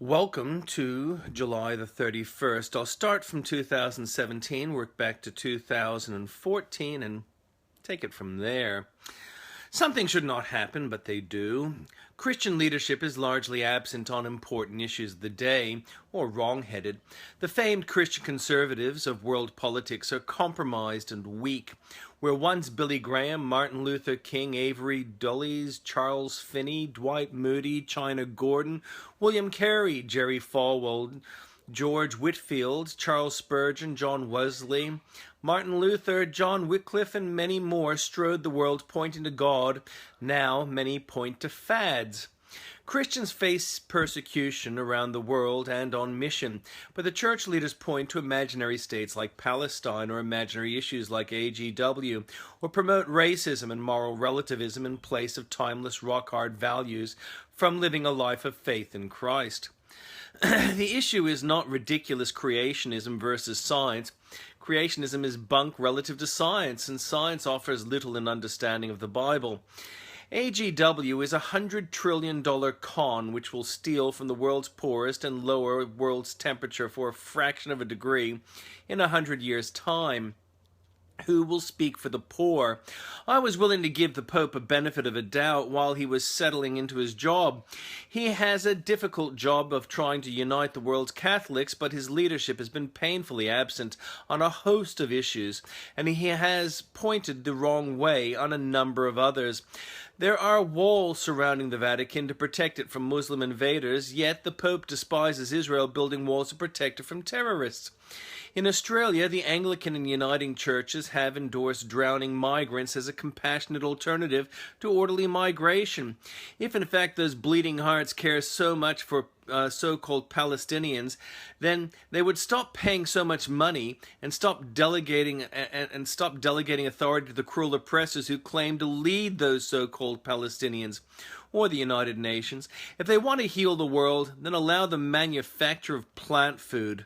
Welcome to July the 31st. I'll start from 2017, work back to 2014, and take it from there. Something should not happen, but they do. Christian leadership is largely absent on important issues of the day, or wrong-headed. The famed Christian conservatives of world politics are compromised and weak. Where once Billy Graham, Martin Luther King, Avery Dulles, Charles Finney, Dwight Moody, China Gordon, William Carey, Jerry Falwell, George Whitefield, Charles Spurgeon, John Wesley, Martin Luther, John Wycliffe, and many more strode the world pointing to God. Now many point to fads. Christians face persecution around the world and on mission, but the church leaders point to imaginary states like Palestine or imaginary issues like AGW, or promote racism and moral relativism in place of timeless rock-hard values from living a life of faith in Christ. The issue is not ridiculous creationism versus science. Creationism is bunk relative to science, and science offers little in understanding of the Bible. AGW is a $100 trillion con which will steal from the world's poorest and lower world's temperature for a fraction of a degree in 100 years' time. Who will speak for the poor? I was willing to give the Pope a benefit of a doubt while he was settling into his job. He has a difficult job of trying to unite the world's Catholics, but his leadership has been painfully absent on a host of issues, and he has pointed the wrong way on a number of others. There are walls surrounding the Vatican to protect it from Muslim invaders, yet the Pope despises Israel building walls to protect it from terrorists. In Australia, the Anglican and uniting churches have endorsed drowning migrants as a compassionate alternative to orderly migration. If in fact those bleeding hearts care so much for so-called Palestinians, then they would stop paying so much money and stop delegating authority to the cruel oppressors who claim to lead those so-called Palestinians or the United Nations. If they want to heal the world, then allow the manufacture of plant food.